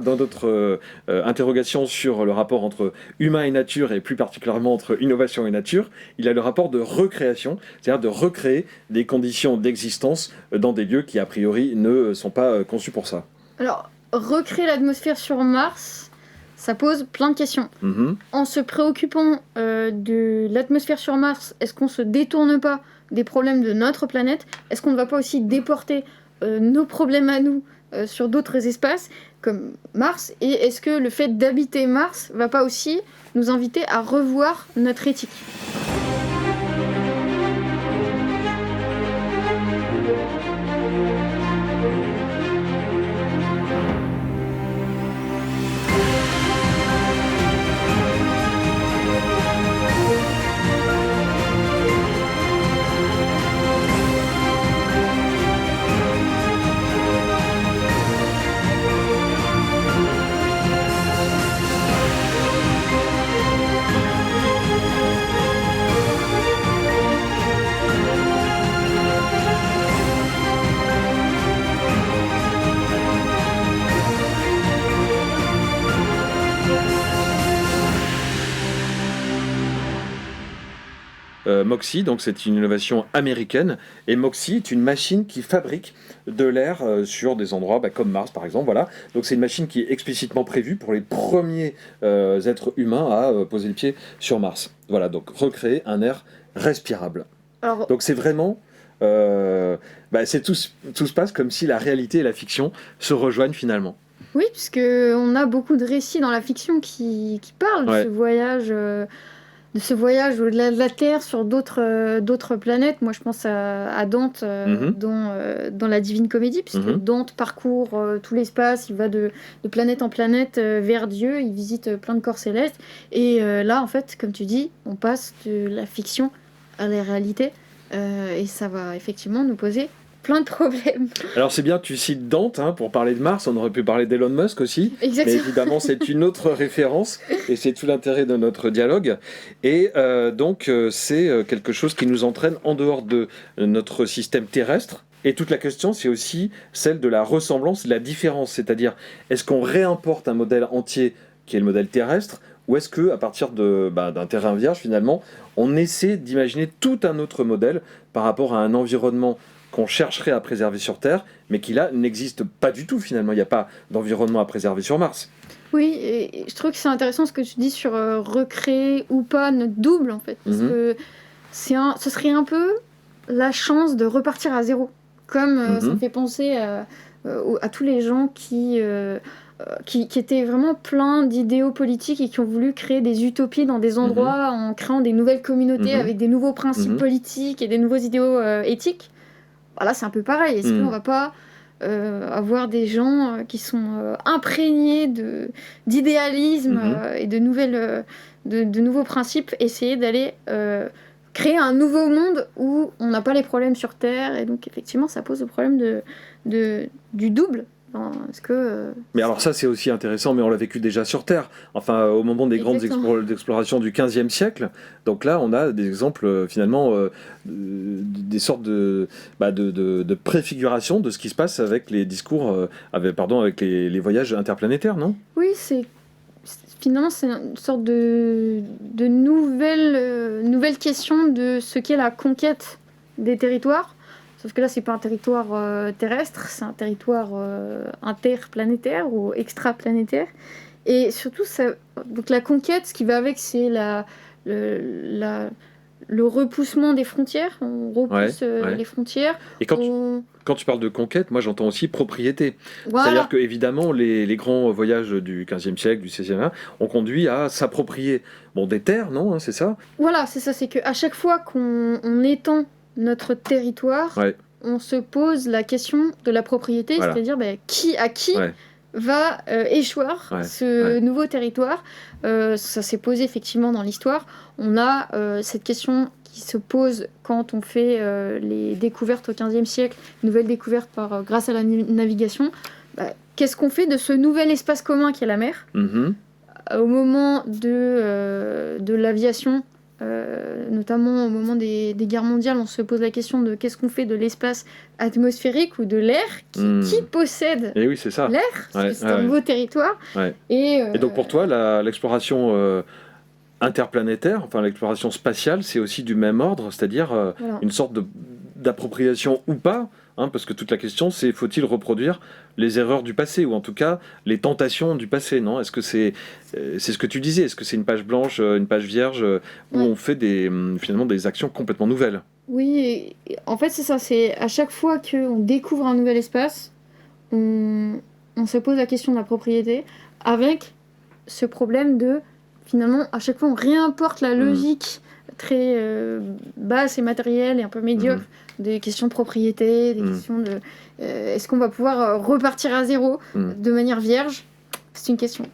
dans notre interrogation sur le rapport entre humain et nature, et plus particulièrement entre innovation et nature, il a le rapport de recréation, c'est-à-dire de recréer des conditions d'existence dans des lieux qui, a priori, ne sont pas conçus pour ça. Alors, recréer l'atmosphère sur Mars, ça pose plein de questions. En se préoccupant de l'atmosphère sur Mars, est-ce qu'on se détourne pas des problèmes de notre planète ? Est-ce qu'on ne va pas aussi déporter nos problèmes à nous sur d'autres espaces comme Mars ? Et est-ce que le fait d'habiter Mars va pas aussi nous inviter à revoir notre éthique ? Moxie, donc c'est une innovation américaine, et Moxie est une machine qui fabrique de l'air sur des endroits comme Mars par exemple, voilà. Donc c'est une machine qui est explicitement prévue pour les premiers êtres humains à poser le pied sur Mars. Voilà, donc recréer un air respirable. Alors, donc c'est vraiment... tout se passe comme si la réalité et la fiction se rejoignent finalement. oui, puisque on a beaucoup de récits dans la fiction qui parlent de ce voyage au-delà de la Terre sur d'autres planètes. Moi, je pense à Dante dans la Divine Comédie, puisque Dante parcourt tout l'espace, il va de planète en planète vers Dieu, il visite plein de corps célestes. Et là, en fait, comme tu dis, on passe de la fiction à la réalité, et ça va effectivement nous poser plein de problèmes. Alors c'est bien que tu cites Dante pour parler de Mars, on aurait pu parler d'Elon Musk aussi. Exactement. Mais évidemment c'est une autre référence et c'est tout l'intérêt de notre dialogue. Et donc c'est quelque chose qui nous entraîne en dehors de notre système terrestre. Et toute la question c'est aussi celle de la ressemblance et de la différence, c'est-à-dire est-ce qu'on réimporte un modèle entier qui est le modèle terrestre, ou est-ce qu'à partir d'un terrain vierge finalement on essaie d'imaginer tout un autre modèle par rapport à un environnement qu'on chercherait à préserver sur Terre, mais qui là n'existe pas du tout finalement. Il n'y a pas d'environnement à préserver sur Mars. Oui, et je trouve que c'est intéressant ce que tu dis sur recréer ou pas notre double en fait, parce que ce serait un peu la chance de repartir à zéro, comme ça me fait penser à tous les gens qui étaient vraiment pleins d'idéaux politiques et qui ont voulu créer des utopies dans des endroits en créant des nouvelles communautés avec des nouveaux principes politiques et des nouveaux idéaux éthiques. Voilà, c'est un peu pareil. Est-ce qu'on va pas avoir des gens qui sont imprégnés d'idéalisme et de nouveaux principes, essayer d'aller créer un nouveau monde où on n'a pas les problèmes sur Terre, et donc effectivement ça pose le problème du double. Est-ce que, mais alors ça c'est aussi intéressant, mais on l'a vécu déjà sur Terre, enfin au moment des grandes explorations du XVe siècle. Donc là on a des exemples finalement des sortes de préfiguration de ce qui se passe avec les discours, avec les voyages interplanétaires, non ? Oui, finalement c'est une sorte de nouvelle question de ce qu'est la conquête des territoires. Sauf que là, c'est pas un territoire terrestre, c'est un territoire interplanétaire ou extraplanétaire. Et surtout, donc la conquête, ce qui va avec, c'est le repoussement des frontières. On repousse les frontières. Et quand tu parles de conquête, moi j'entends aussi propriété. Voilà. C'est-à-dire que évidemment les grands voyages du XVe siècle, du XVIe, ont conduit à s'approprier des terres, non, c'est ça ? Voilà, c'est ça. C'est qu'à chaque fois qu'on étend notre territoire, on se pose la question de la propriété, c'est-à-dire qui va échoir ce nouveau territoire. Ça s'est posé effectivement dans l'histoire. On a cette question qui se pose quand on fait les découvertes au XVe siècle, nouvelles découvertes grâce à la navigation. Qu'est-ce qu'on fait de ce nouvel espace commun qui est la mer ? Au moment de l'aviation, notamment au moment des guerres mondiales, on se pose la question de qu'est-ce qu'on fait de l'espace atmosphérique ou de l'air, qui possède oui, c'est ça. L'air, parce que c'est un nouveau territoire. Et donc pour toi, l'exploration interplanétaire, enfin l'exploration spatiale, c'est aussi du même ordre, c'est-à-dire une sorte d'appropriation ou pas, hein, parce que toute la question c'est faut-il reproduire les erreurs du passé, ou en tout cas les tentations du passé, non? Est-ce que c'est ce que tu disais, est-ce que c'est une page blanche, une page vierge, où on fait finalement des actions complètement nouvelles? Oui, en fait c'est ça, c'est à chaque fois qu'on découvre un nouvel espace, on se pose la question de la propriété, avec ce problème de, finalement, à chaque fois on réimporte la logique très basse et matérielle et un peu médiocre des questions de propriété, des questions de est-ce qu'on va pouvoir repartir à zéro de manière vierge? C'est une question.